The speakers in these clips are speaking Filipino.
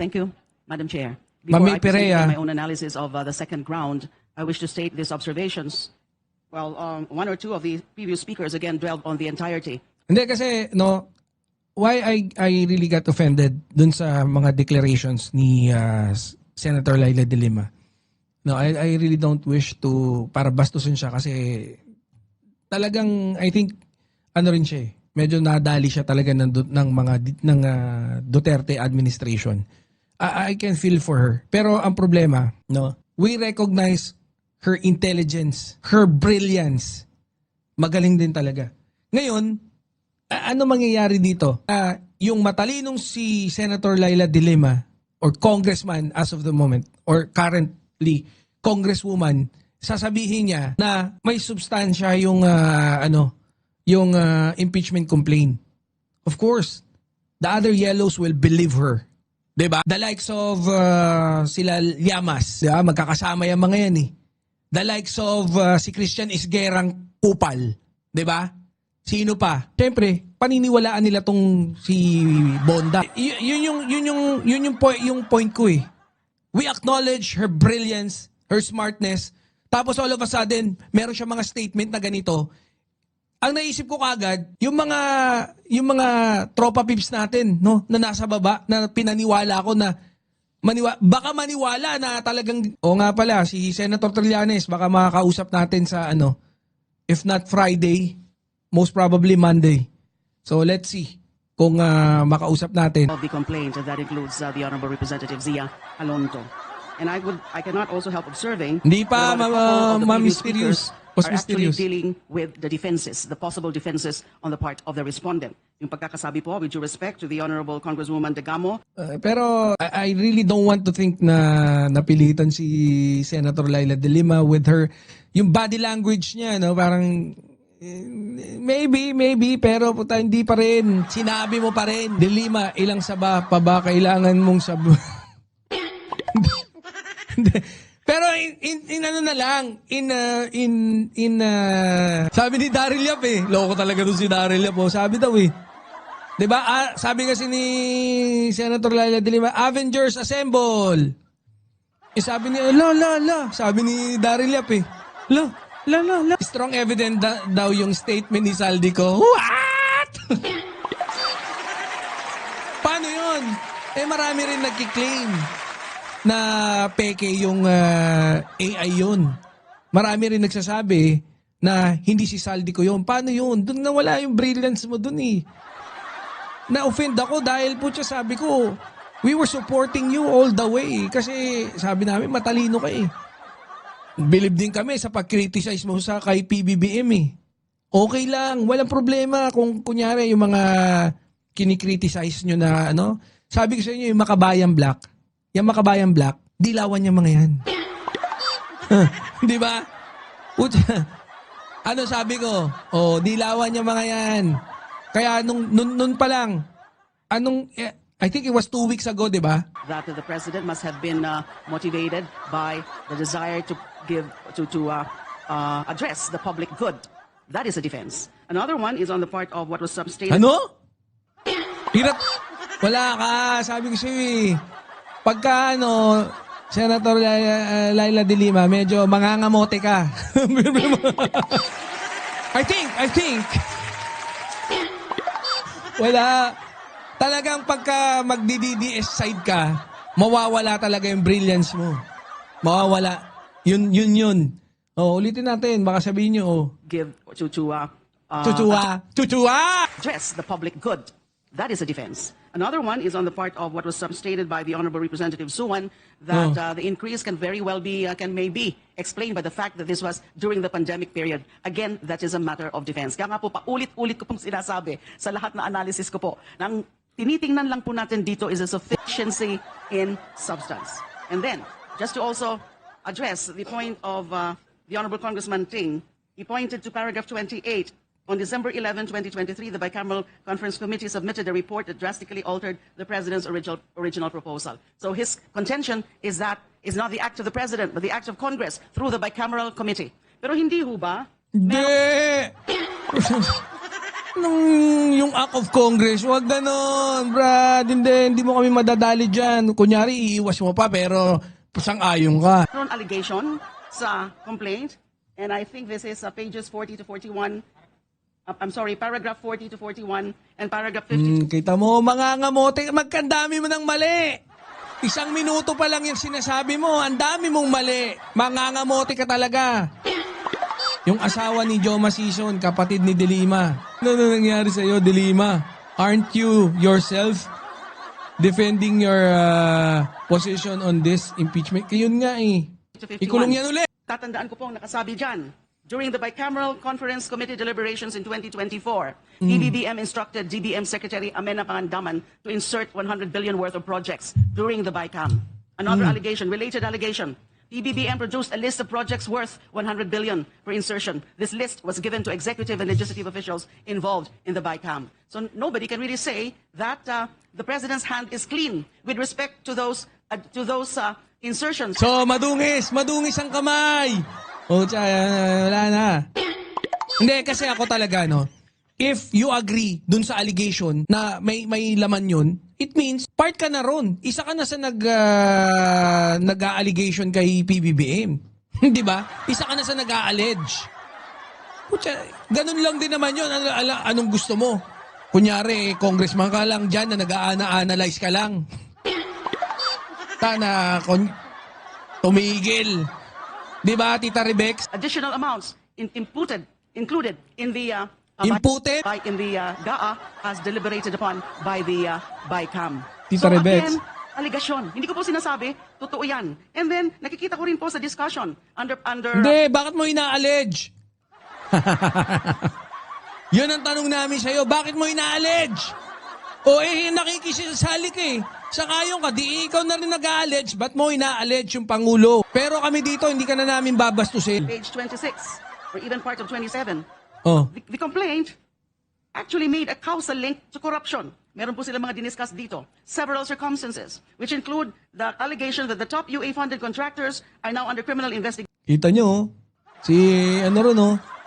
Thank you, Madam Chair. Ma'am Before I proceed Perea. with my own analysis of the second ground, I wish to state these observations. Well, one or two of the previous speakers again dwelled on the entirety. Hindi kasi, no, why I really got offended dun sa mga declarations ni Senator Laila de Lima. No, I really don't wish to para bastusin siya kasi talagang I think ano rin siya eh. Medyo nadali siya talaga ng mga Duterte administration. I can feel for her. Pero ang problema, no, we recognize her intelligence, her brilliance. Magaling din talaga. Ngayon, ano mangyayari dito? Yung matalinong si Senator Laila de Lima or congressman as of the moment or currently congresswoman, sasabihin niya na may substansya yung impeachment complaint. Of course, the other yellows will believe her. 'Di ba? The likes of sila Llamas, 'di ba? Magkakasama yung mga yan eh. The likes of si Christian Isguerang Kupal, 'di ba? Sino pa? Siyempre, paniniwalaan nila tong si Bonda. Yung point ko eh. We acknowledge her brilliance, her smartness. Tapos all of a sudden, meron siya mga statement na ganito. Ang naisip ko kagad, yung mga tropa pips natin, no, na nasa baba, na pinaniwala ko na baka maniwala na talagang nga pala si Senator Trillanes, baka makakausap natin sa if not Friday, most probably Monday. So let's see kung makausap natin. Of the complaint, that includes the Honorable Representative Zia Alonto. And I cannot also help observing Hindi pa, that a couple of the previous mysterious. speakers Mas are actually mysterious. dealing with the defenses, the possible defenses on the part of the respondent. Yung pagkakasabi po, with due respect to the Honorable Congresswoman Degamo, Pero I really don't want to think na napilitan si Senator Laila de Lima with her, yung body language niya, no, parang maybe, pero puta, hindi pa rin. Sinabi mo pa rin, de Lima, ilang saba pa ba kailangan mong saba? Pero sabi ni Daryl Yap eh. Loko talaga doon si Daryl Yap. Sabi daw eh. 'Di ba? Sabi kasi ni Senator Laila de Lima, Avengers Assemble. Sabi ni sabi ni Daryl Yap eh. La. Strong evidence daw yung statement ni Saldico. What? Paano 'yon? Marami rin nagki-claim na peke yung AI yun. Marami rin nagsasabi na hindi si Saldico yun. Paano yun? Doon nawala yung brilliance mo doon eh. Na-offend ako dahil po siya sabi ko, we were supporting you all the way. Kasi sabi namin, matalino ka eh. Believe din kami sa pag-criticize mo sa kay PBBM eh. Okay lang, walang problema kung kunyari yung mga kinikriticize nyo na sabi ko sa inyo yung Makabayan Black. Yung Makabayan Black, dilawan yung mga yan. Di ba? Ano sabi ko? Dilawan yung mga yan. Kaya nun pa lang, I think it was 2 weeks ago, di ba? that the President must have been motivated by the desire to address the public good. That is a defense. Another one is on the part of what was substated. Ano? Hirap. Wala ka. Sabi ko sa'yo eh. Pagka Senator Laila de Lima, medyo mangangamote ka. I think. Wala. Talagang pagka magdi-DDS side ka, mawawala talaga yung brilliance mo. Mawawala. Yun. Ulitin natin. Baka sabihin nyo, Give to address the public good. That is a defense. Another one is on the part of what was substated by the Honorable Representative Suwan, that the increase can very well be, maybe explained by the fact that this was during the pandemic period. Again, that is a matter of defense. Kaya nga po, paulit-ulit ko pong sinasabi sa lahat na analysis ko po, nang tinitingnan lang po natin dito is a sufficiency in substance. And then, just to also address the point of the Honorable Congressman Ting, he pointed to paragraph 28. On December 11, 2023, the Bicameral Conference Committee submitted a report that drastically altered the President's original proposal. So his contention is that it's not the act of the President, but the act of Congress through the Bicameral Committee. Pero hindi ho ba? Hindi! Yung act of Congress, wag ganon, Brad. Hindi mo kami madadali dyan. Kunyari, iiwas mo pa, pero sang-ayon ka. Meron allegation sa complaint, and I think this is pages 40 to 41. I'm sorry, paragraph 40 to 41 and paragraph 52. Kita mo, mga ngamote, magkandami mo ng mali. 1 minuto pa lang yung sinasabi mo, ang dami mong mali. Mangangamote ka talaga. Yung asawa ni Joma Sison, kapatid ni Dilima. Ano nangyari sa'yo, Dilima? Aren't you yourself defending your position on this impeachment? Yun nga eh. Ikulong yan ulit. Tatandaan ko pong nakasabi dyan. During the Bicameral Conference Committee deliberations in 2024, PBBM instructed DBM Secretary Amena Pangandaman to insert 100 billion worth of projects during the BICAM. Another allegation, related allegation. PBBM produced a list of projects worth 100 billion for insertion. This list was given to executive and legislative officials involved in the BICAM. So nobody can really say that the president's hand is clean with respect to those insertions. So, madungis ang kamay. O, wala na. Hindi, kasi ako talaga, no? If you agree dun sa allegation na may laman yun, it means part ka na ron. Isa ka na sa nag-allegation kay PBBM. Di ba? Isa ka na sa nag-allege. Ganun lang din naman yun. Anong gusto mo? Kunyari, congressman ka lang dyan na nag-analyze ka lang. Tumigil. Di ba, Tita Rebex? Additional amounts included in the Imputed? in the GAA as deliberated upon by the BICAM. Tita So Rebex. again, allegation. Hindi ko po sinasabi, totoo yan. And then, nakikita ko rin po sa discussion under Hindi, bakit mo ina-allege? Yun ang tanong namin sa'yo. Bakit mo ina-allege? O nakikisasali ka eh. Sa kayon ka, di ikaw na rin nag-allege. Ba't mo ina-allege yung Pangulo? Pero kami dito, hindi ka na namin babastusin. page 26 or even part of 27. Oh. The complaint actually made a causal link to corruption. Meron po sila mga diniscuss dito. Several circumstances, which include the allegation that the top UA-funded contractors are now under criminal investigation. Kita nyo, si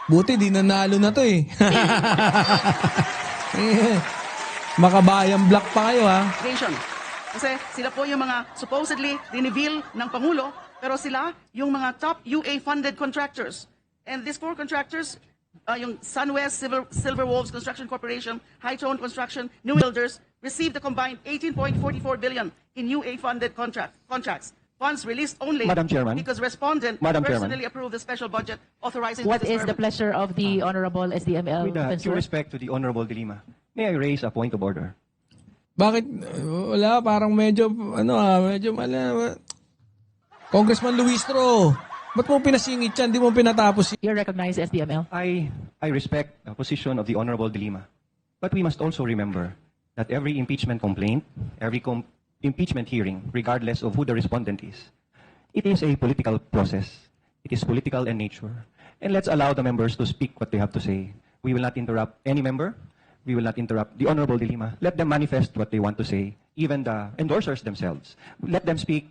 buti di nanalo na to eh. Makabayang black pa kayo ha. Kasi sila po yung mga supposedly diniveal ng Pangulo, pero sila yung mga top UA-funded contractors. And these 4 contractors, yung SunWest, Silver Wolves Construction Corporation, High Tone Construction, New Builders, received a combined 18.44 billion in UA-funded contracts. Funds released only Madam Chairman. because respondent Madam personally Chairman. approved the special budget authorizing What this is the disbursement. pleasure of the Honorable SDML With due Defensor? respect to the Honorable Dilima, may I raise a point of order? Bakit? Wala, parang medyo Congressman Luistro, ba't mo pinasingit yan? Di mo pinatapos You're recognized, SDML. I respect the position of the Honorable Dilima, but we must also remember that every impeachment complaint, every impeachment hearing, regardless of who the respondent is, it is a political process. It is political in nature. And let's allow the members to speak what they have to say. We will not interrupt any member. We will not interrupt the Honorable Dilima. Let them manifest what they want to say, even the endorsers themselves. Let them speak.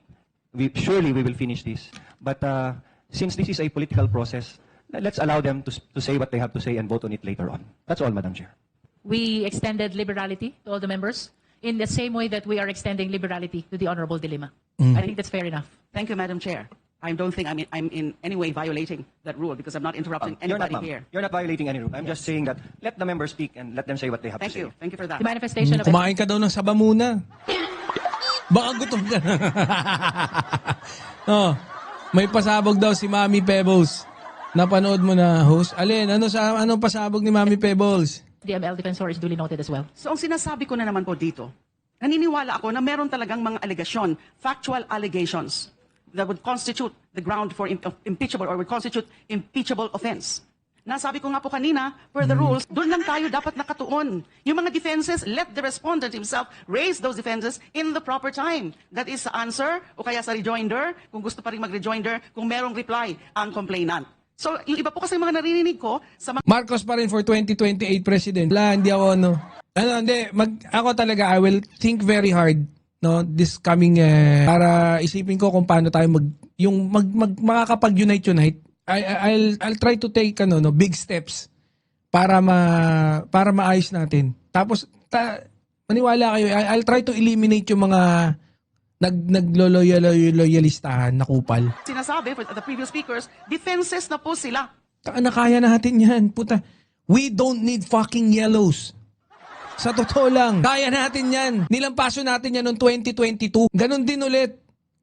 Surely we will finish this. But since this is a political process, let's allow them to say what they have to say and vote on it later on. That's all, Madam Chair. We extended liberality to all the members in the same way that we are extending liberality to the Honorable Dilima. I think that's fair enough. Thank you, Madam Chair. I don't think I'm in any way violating that rule because I'm not interrupting You're not, anybody ma'am. here. You're not violating any rule. I'm just saying that let the members speak and let them say what they have Thank to say. you. Thank you for that. The manifestation of Kumain ka daw ng saba muna. Baka gutom ka. Oh, may pasabog daw si Mami Pebbles. Napanood mo na, host? Alin, anong pasabog ni Mami Pebbles? SDML Defensor is duly noted as well. So ang sinasabi ko na naman po dito, naniniwala ako na meron talagang mga allegation, factual allegations that would constitute the ground for impeachable or would constitute impeachable offense. Nasabi ko nga po kanina, per the rules, doon lang tayo dapat nakatuon. Yung mga defenses, let the respondent himself raise those defenses in the proper time. That is sa answer o kaya sa rejoinder, kung gusto pa rin mag-rejoinder, kung merong reply ang complainant. So, yung iba po kasi mga naririnig ko sa mga Marcos pa rin for 2028 president. Wala, hindi ako ako talaga, I will think very hard, no, this coming, para isipin ko kung paano tayo makakapag-unite. I'll try to take, big steps para maayos natin. Tapos maniwala kayo, I'll try to eliminate yung mga nagloloyalistahan na kupal. Sinasabi for the previous speakers, defenses na po sila. Kaya natin yan. Puta, we don't need fucking yellows. Sa totoo lang, kaya natin yan. Nilampaso natin yan noong 2022. Ganon din ulit.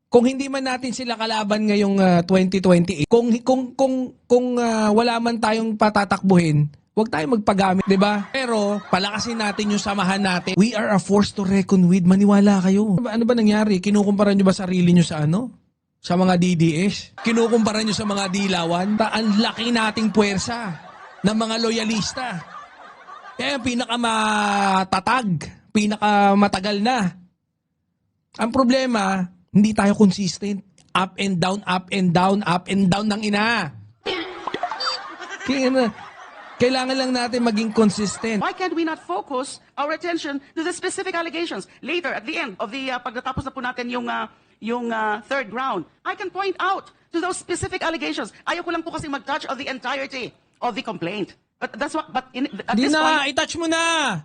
Kung hindi man natin sila kalaban ngayong 2028, kung wala man tayong patatakbuhin, huwag tayong magpagamit, 'di ba? Pero palakasin natin yung samahan natin. We are a force to reckon with. Maniwala kayo. Ano ba nangyari? Kinukumpara niyo ba sarili niyo sa ano? Sa mga DDS? Kinukumpara niyo sa mga dilawan? Ang laki nating puwersa ng mga loyalista. Kaya yung pinakamatatag, pinakamatagal na. Ang problema, hindi tayo consistent. Up and down, up and down, up and down ng ina. Kailangan lang natin maging consistent. Why can't we not focus our attention to the specific allegations? Later, at the end of the pagtatapos na po natin yung third round, I can point out to those specific allegations. Ayaw ko lang po kasi mag-touch of the entirety of the complaint. But that's what. But at Di this na, point, i-touch mo na.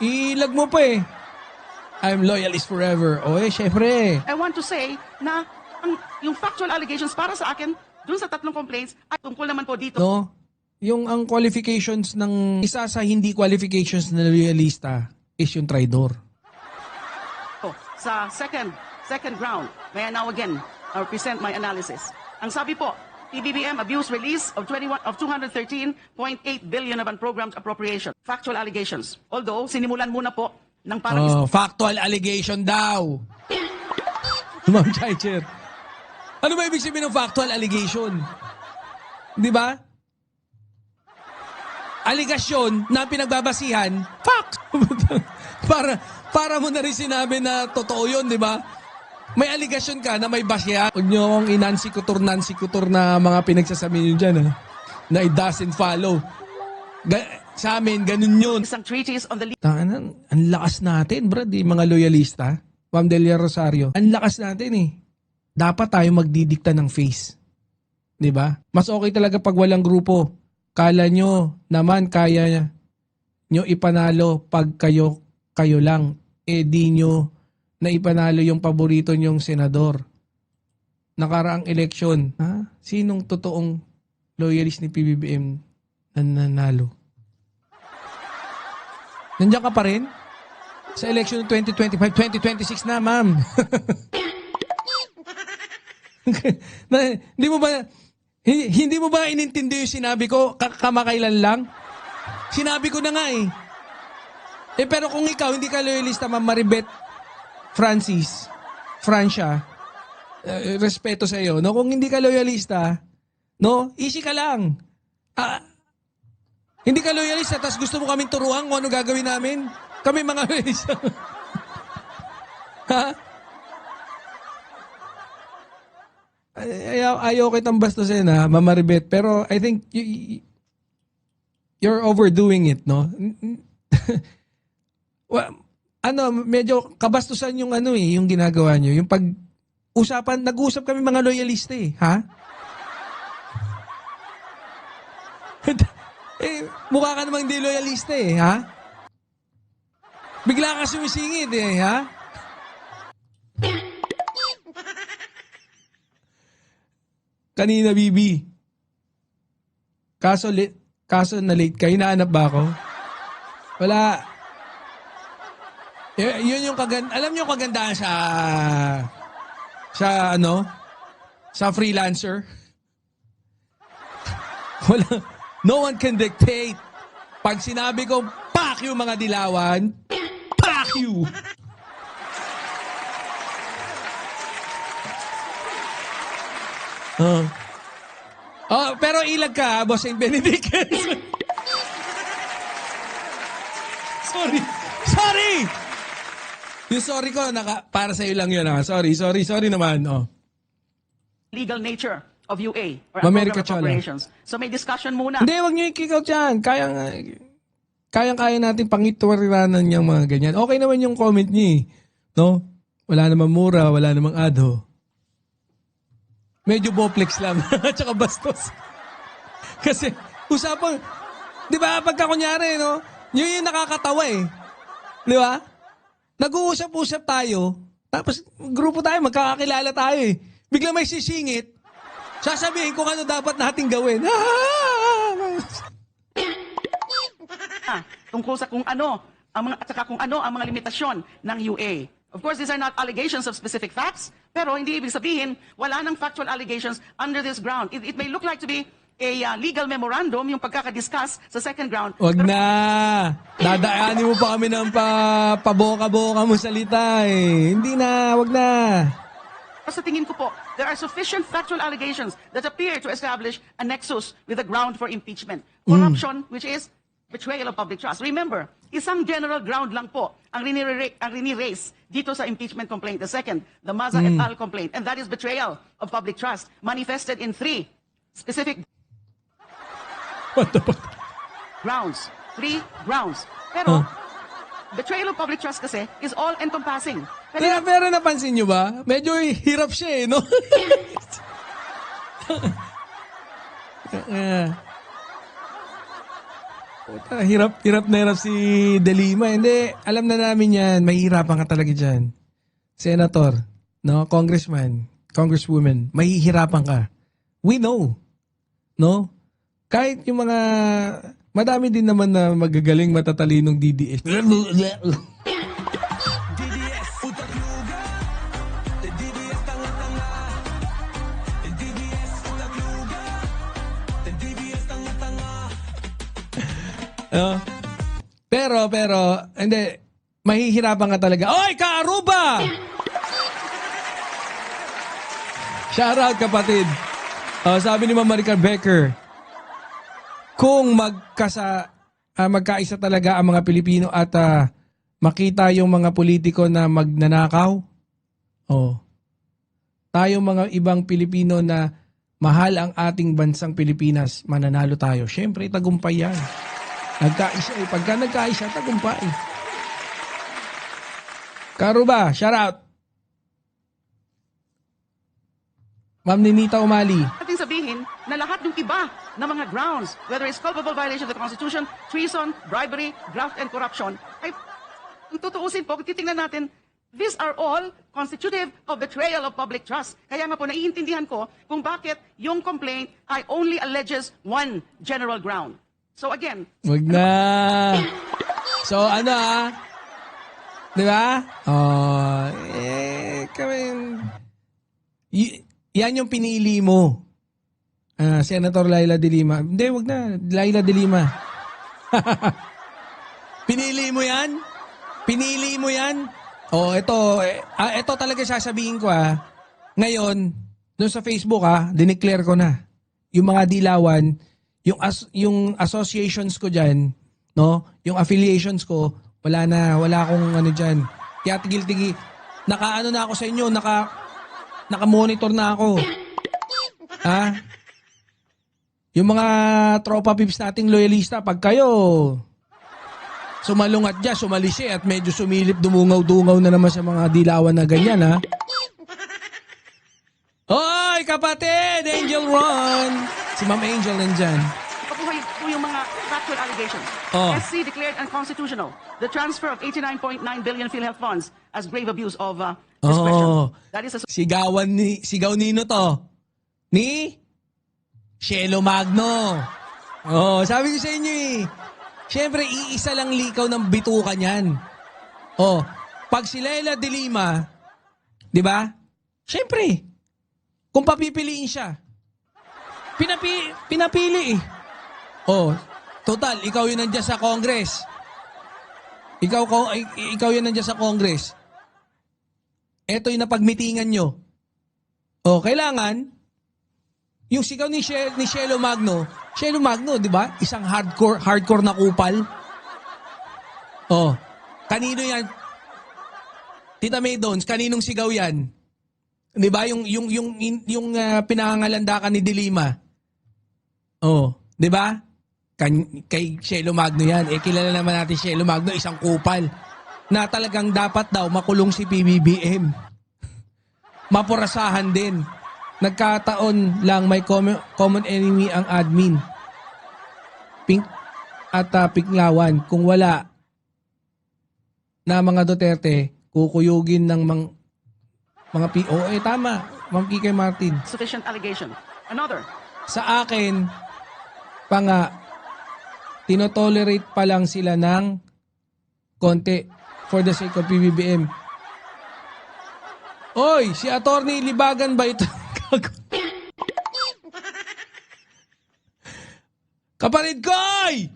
Ilag mo pa eh. I'm loyalist forever. O syempre. I want to say na yung factual allegations para sa akin, dun sa tatlong complaints, ay tungkol naman po dito. No? Yung ang qualifications ng isa sa hindi qualifications na loyalista is yung traidor. Sa second round, may I now again present my analysis. Ang sabi po, PBBM abuse release of 213.8 billion of unprogrammed appropriation. Factual allegations. Although, sinimulan muna po ng parang Factual allegation daw. Ma'am Chaicher. Ano ba ibig sabihin ng factual allegation? Di ba? Aligasyon na pinagbabasihan, fact! para mo na rin sinabi na totoo yun, di ba? May aligasyon ka na may basya. Huwag nyo akong inansi-kutur na mga pinagsasabi nyo dyan, ha? Na it doesn't follow. Sa amin, ganun yun. isang treatise on the Ang lakas natin, brad, mga loyalista. Ma'am Delia Rosario. Ang lakas natin eh. Dapat tayo magdidikta ng face. 'Di ba? Mas okay talaga pag walang grupo. Kala nyo naman kaya nyo ipanalo pag kayo lang. Di nyo na ipanalo yung paborito nyong senador. Nakaraang eleksyon. Ha? Sinong totoong loyalist ni PBBM na nanalo? Nandiyan ka pa rin? Sa election ng 2025, 2026 na, ma'am. Hindi mo ba inintindi yung sinabi ko kamakailan lang? Sinabi ko na nga eh. Pero kung ikaw hindi ka loyalista, Ma'am Maribeth Francia, respeto sa iyo. No, kung hindi ka loyalista, no, easy ka lang. Hindi ka loyalista, tapos gusto mo kaming turuan kung ano gagawin namin? Kami mga loyalista. Ha? Ayaw kitang bastusin, ha, Ma'am Maribeth. Pero I think you're overdoing it, no? Medyo kabastusan yung yung ginagawa nyo. Yung nag-uusap kami mga loyalista eh, ha? Mukha ka namang di loyalista eh, ha? Bigla ka sumisingit eh, ha? Kanina, Bibi. Kaso na late ka. Hinahanap ba ako? Wala. Yun yung alam niyo kagandahan sa freelancer? Wala. No one can dictate. Pag sinabi ko, fuck you mga dilawan, fuck you! Pero ilag ka, Boss St. Benedict. Sorry! Yung sorry ko, para sa'yo lang yun. Sorry naman. legal nature of UA or America program appropriations. So may discussion muna. Hindi, wag niyo i-kick out yan. Kayang-kaya natin pangitwariranan yung mga ganyan. Okay naman yung comment niyo eh. No? Wala namang mura, wala namang adho. Medyo boplex lang. Tsaka bastos. Kasi, Di ba? Pagka kunyari, no? Yun yung nakakatawa eh. Di ba? Nag-uusap-usap tayo, tapos grupo tayo, magkakakilala tayo eh. Bigla may sisingit, sasabihin kung ano dapat nating gawin. Tungkol sa kung ano ang mga at saka kung ano ang mga limitasyon ng UA. Of course, these are not allegations of specific facts, pero hindi ibig sabihin wala nang factual allegations under this ground. It may look like to be a legal memorandum yung pagkakadiscuss sa second ground. Wag na. Dadaanin mo pa kami ng paboka-boka mo salita eh. Hindi na, wag na. Sa tingin ko po, there are sufficient factual allegations that appear to establish a nexus with the ground for impeachment. Corruption, which is betrayal of public trust. Remember, isang general ground lang po ang rini-raise dito sa impeachment complaint. The second, the Maza et al. Complaint. And that is betrayal of public trust, manifested in 3 specific What the fuck? grounds. 3 grounds. Pero, betrayal of public trust kasi is all-encompassing. Pero napansin nyo ba? Medyo hirap siya eh, no? Hirap na hirap si De Lima. Hindi, alam na namin yan. Mahihirapan ka talaga dyan. Senator, no? Congressman, Congresswoman, mahihirapan ka. We know. No? Kahit yung mga, madami din naman na magagaling matatalinong DDS. Pero, hindi, mahihirapan ka talaga. Oy, Kaaruba! Shoutout, kapatid. Sabi ni Ma'am Maricar Becker, kung magkaisa talaga ang mga Pilipino at makita yung mga politiko na magnanakaw, tayong mga ibang Pilipino na mahal ang ating bansang Pilipinas, mananalo tayo. Siyempre, tagumpay yan. Nagkaisa eh. Pagka nagkaisa, tagumpay. Karuba, shout out. Ma'am Ninita Umali. Ating sabihin na lahat ng iba na mga grounds, whether it's culpable violation of the Constitution, treason, bribery, graft, and corruption, ay kung tutuusin po, kung titingnan natin, these are all constitutive of betrayal of public trust. Kaya nga po, naiintindihan ko kung bakit yung complaint ay only alleges one general ground. So again, wag na. So ano di ba? Yan yung pinili mo. Senator Laila de Lima. Hindi, wag na. Laila de Lima. Pinili mo yan? Pinili mo yan? Ito talaga sasabihin ko Ngayon, doon sa Facebook dineclare ko na. Yung mga dilawan, yung associations ko diyan, no? Yung affiliations ko, wala akong ano diyan. Kaya tigil-tigil. Naka-ano na ako sa inyo, naka-monitor na ako. Yung mga tropa pips nating loyalista, pag kayo sumalungat dyan, sumalisi at medyo sumilip, dumungaw-dungaw na naman sa mga dilawan na ganyan, Hoy, kapatid! Angel Ron! Si Ma'am Angel nandyan. papuhay po yung mga factual allegations. SC declared unconstitutional the transfer of 89.9 billion PhilHealth funds as grave abuse of discretion. That is a Sigaw nino to? Ni Shelo Magno. Sabi ko sa inyo Siyempre, iisa lang likaw ng bituka niyan. Pag si Laila de Lima, di ba? Siyempre, kung papipiliin siya, pinapili total, ikaw yun nandiyan sa Congress. Ikaw yun nandiyan sa Congress. Ito yung napagmitingan nyo. Kailangan, yung sigaw ni Shelo Magno, di ba? Isang hardcore na kupal. Kanino yan? Tita May Dons, kaninong sigaw yan? Di ba? Yung pinangangalandakan ni De Lima. Di ba? Kay Shelo Magno yan. Kilala naman natin Shelo Magno, isang kupal. Na talagang dapat daw makulong si PBBM. Mapurasahan din. Nagkataon lang may common enemy ang admin. at Piklawan. Kung wala na mga Duterte, kukuyugin ng mga POA. Tama, Ma'am Kikay Martin. Sufficient allegation. Another, Sa akin, pa nga, tinotolerate pa lang sila ng konti for the sake of PBBM. Oy, si Attorney Libagan ba ito? Kapatid ko! Oy!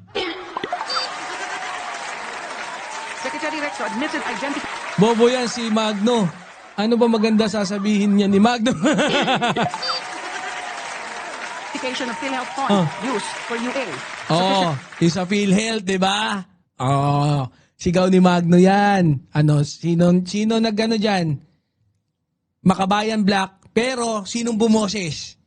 Secretary Rexo admitted identity. Bobo yan si Magno. Ano ba maganda sasabihin niya ni Magno? Of PhilHealth Fund used for UA. Oh, yung sa PhilHealth, di ba? Oh, sigaw ni Magno yan. Ano, sino nagano diyan? Makabayan Black, pero sinong bumoses?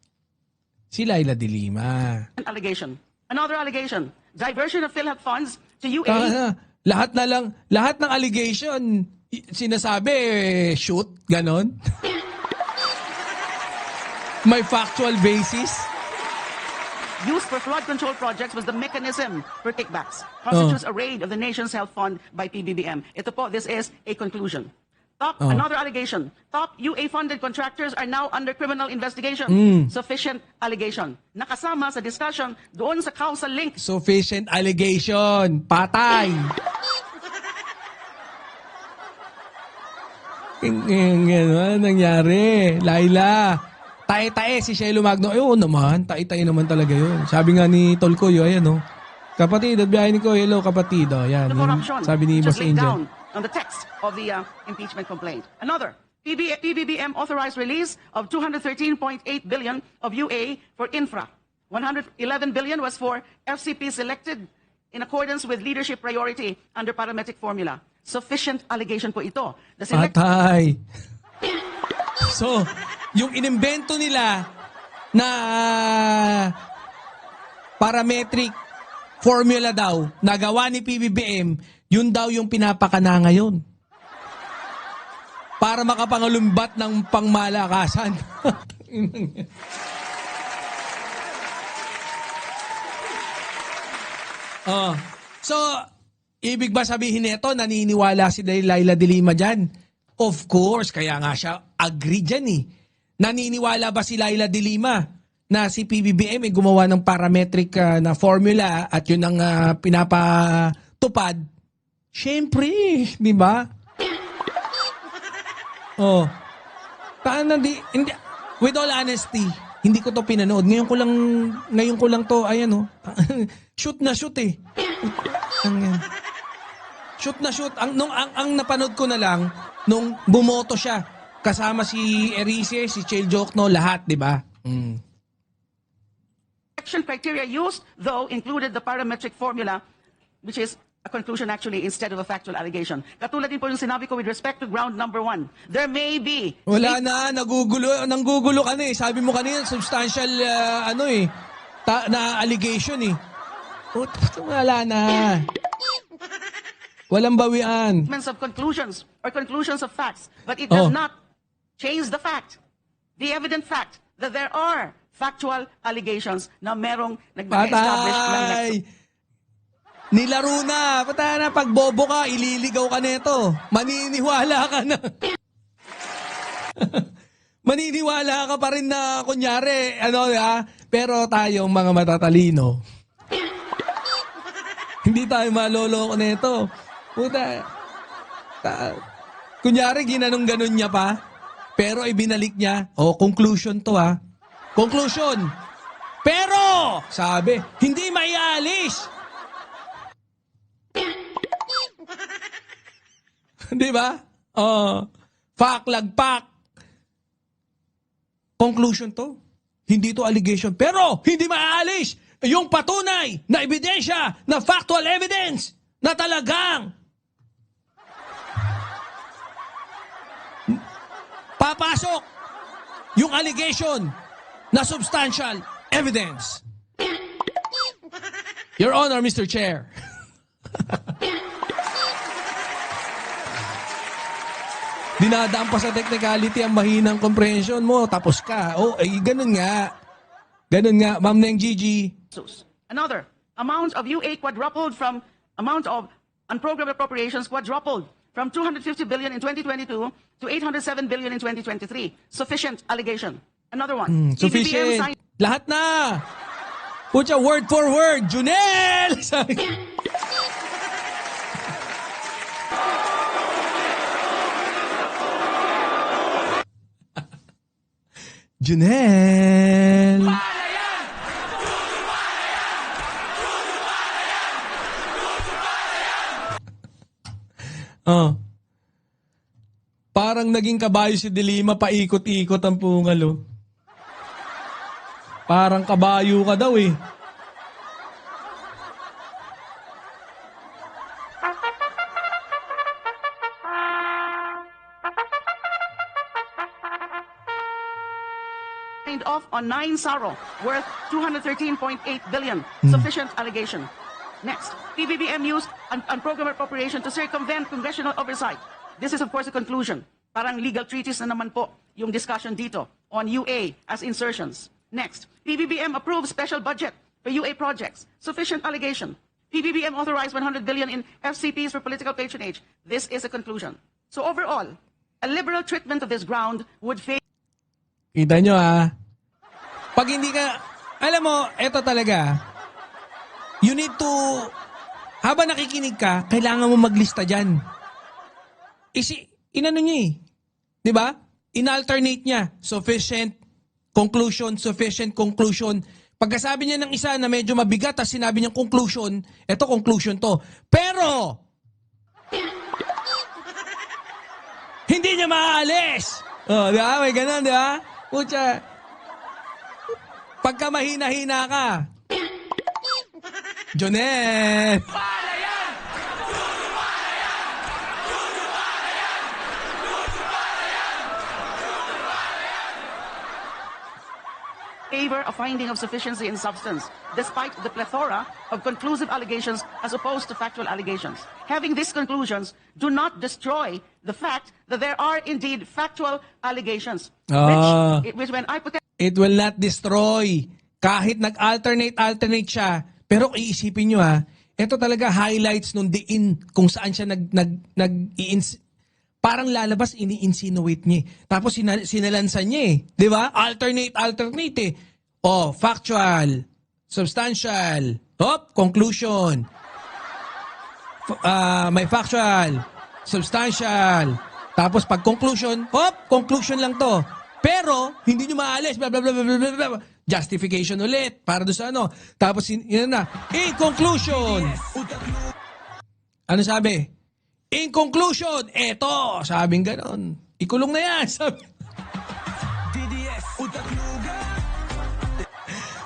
Si Laila de Lima. An allegation. Another allegation. Diversion of PhilHealth funds to UA. Lahat ng allegation sinasabi shoot, ganon. May factual basis. Used for flood control projects was the mechanism for kickbacks. Constitutes a raid of the nation's health fund by PBBM. Ito po, this is a conclusion. Another allegation. Top UA-funded contractors are now under criminal investigation. Sufficient allegation. Nakasama sa discussion doon sa causal link. Sufficient allegation. Patay. Ano nangyari? Laila. Tae-tae si Shelo Magno. Oo naman, tae-tae naman talaga yun. Sabi nga ni Tolcoyo, ayan o. Kapatid, at biyahe ni ko, hello kapatid. O, yan. The corruption, Sabi ni which Boss is laid Angel. down on the text of the impeachment complaint. Another, PBBM authorized release of 213.8 billion of UA for infra. 111 billion was for FCP selected in accordance with leadership priority under parametric formula. Sufficient allegation po ito. The Patay. So, yung inimbento nila na parametric formula daw, nagawa ni PBBM, yun daw yung pinapakana ngayon. Para makapangalumbat ng pangmalakasan. So, ibig ba sabihin nito, naniniwala si Laila de Lima dyan? Of course, kaya nga siya agree dyan eh. Naniniwala ba si Laila de Lima na si PBBM ay gumawa ng parametric na formula at yun ang pinapatupad? Siyempre, di ba? Oh. With all honesty, hindi ko to pinanood. Ngayon ko lang to, ayan oh. Shoot na shoot eh. Shoot na shoot. Ang napanood ko na lang, nung bumoto siya, kasama si Erice, si Chel Jokno, lahat, di ba? Action criteria used, though, included the parametric formula, which is a conclusion actually instead of a factual allegation. Katulad din po yung sinabi ko with respect to ground number 1. There may be... Wala na, nanggugulo ka na eh. Sabi mo kanina, substantial, na allegation eh. Wala na. Walang bawian. Of conclusions or conclusions of facts, but it does not change the fact, the evident fact, that there are factual allegations na merong nag-establish ng nexus. Nilaro na. Pata na, pag bobo ka, ililigaw ka nito. Maniniwala ka na. Maniniwala ka pa rin na, kunyari, pero tayong mga matatalino, hindi tayo maloloko nito. Puta, kunyari, ginanong-ganon niya pa, pero ibinalik niya, conclusion to ha. Conclusion. Pero, sabi, hindi maialis. Di ba? Fact, lagpak. Conclusion to. Hindi to allegation. Pero, hindi maaalis yung patunay na ebidensya, na factual evidence, na talagang papasok yung allegation na substantial evidence. Your Honor, Mr. Chair. Dinadaan pa sa technicality ang mahinang comprehension mo, tapos ka. Ganun nga. Ganun nga, Ma'am Neng Gigi. Another, Amount of UA quadrupled from amount of unprogrammed appropriations quadrupled from 250 billion in 2022 to 807 billion in 2023. Sufficient allegation. Another one. Sufficient. Lahat na. Pucha, word for word. Junel! Sabi. Junel! Oh. Parang naging kabayo si Dilima, paikot-ikot ang pungalo. Parang kabayo ka daw eh. Signed off on 9 SARO worth 213.8 billion. Sufficient allegation. Next, PBBM used unprogrammed appropriation to circumvent congressional oversight. This is, of course, a conclusion. Parang legal treatise na naman po yung discussion dito on UA as insertions. Next, PBBM approved special budget for UA projects. Sufficient allegation. PBBM authorized 100 billion in FCPs for political patronage. This is a conclusion. So overall, a liberal treatment of this ground would favor... Kita nyo pag hindi ka, alam mo, eto talaga, you need to, habang nakikinig ka, kailangan mo maglista dyan. Inano niya eh. Di ba? In-alternate niya. Sufficient conclusion, sufficient conclusion. Pagkasabi niya ng isa na medyo mabigat, tapos sinabi niyang conclusion, eto conclusion to. Pero, hindi niya maaalis. Oh, di ba? May ganun, di ba? Pucha, pagka mahina-hina ka, Jonel! favor a finding of sufficiency in substance, despite the plethora of conclusive allegations as opposed to factual allegations. Having these conclusions do not destroy the fact that there are indeed factual allegations, which when I put it will not destroy. Kahit nag-alternate siya, pero iisipin nyo ito talaga highlights nung diin kung saan siya parang lalabas, ini-insinuate niya. Tapos sinalansan niya eh. Di ba? Alternate eh. Oh, factual, substantial, conclusion. May factual, substantial. Tapos pag conclusion, conclusion lang to. Pero, hindi nyo maalis, blah, blah, blah, blah, blah, blah. Justification ulit, para doon sa ano. Tapos, yun na. In conclusion, ano sabi? In conclusion, eto, sabing ganon. Ikulong na yan, sabi.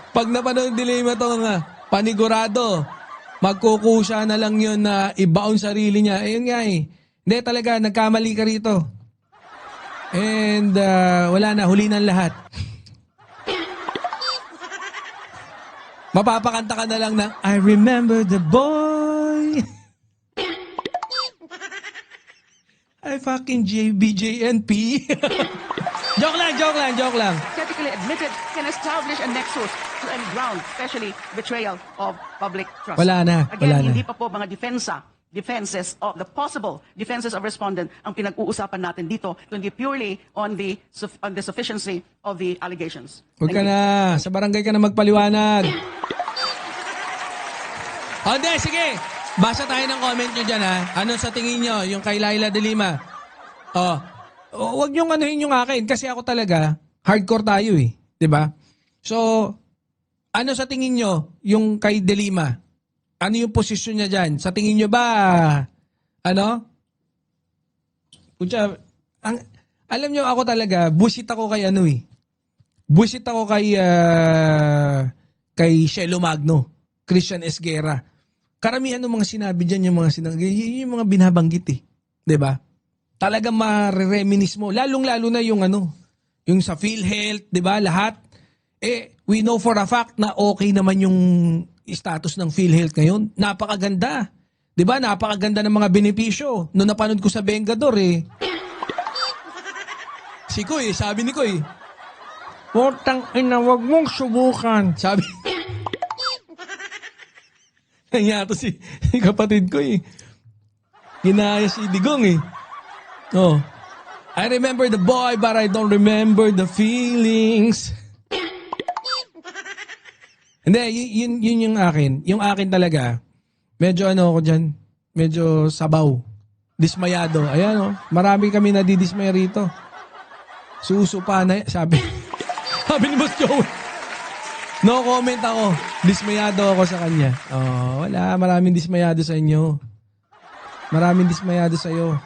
Pag napanood Dilima itong panigurado, magkukusya na lang yun na ibaon sarili niya. Ayun nga eh. Hindi talaga, nagkamali ka rito. And wala na, huli na lahat. Mapapakanta ka na lang ng I remember the boy. I fucking BJNP. Joke lang. technically admitted can establish a nexus to any ground, especially betrayal of public trust. Wala na. Again, hindi pa po mga defenses of the possible defenses of respondent ang pinag-uusapan natin dito, kundi purely on the sufficiency of the allegations. Huwag ka na. Sa barangay ka na magpaliwanag. Hindi, sige. Basa tayo ng comment nyo dyan, ha? Ano sa tingin nyo, yung kay Laila de Lima? Huwag nyo anuhin yung akin kasi ako talaga, hardcore tayo eh. 'Di ba? So, ano sa tingin nyo yung kay de Lima? Ano yung posisyon niya dyan? Sa tingin nyo ba, Pucha, alam nyo ako talaga, busit ako kay Busit ako kay Shelo Magno, Christian Esguerra. Karamihan ng mga sinabi dyan, yung mga binabanggit eh. 'Di ba? Talagang ma-reminisce mo. Lalong-lalo na yung yung sa PhilHealth, 'di ba? Lahat. We know for a fact na okay naman yung status ng PhilHealth ngayon. Napakaganda. 'Di ba? Napakaganda ng mga benepisyo. Noong napanood ko sa Vengador si Koy, sabi ni Koy, "Putang ina, wag mong subukan." Sabi. Kanya to si kapatid ko eh. Ginaya si Digong eh. Oh. I remember the boy but I don't remember the feelings. Hindi, yun yung akin. Yung akin talaga, medyo ano ako dyan, medyo sabaw. Dismayado. Ayan oh, marami kami nadidismaya rito. Suso pa na, sabi ni Boss Joey. No comment ako. Dismayado ako sa kanya. Oh, wala, maraming dismayado sa inyo. Maraming dismayado sa iyo.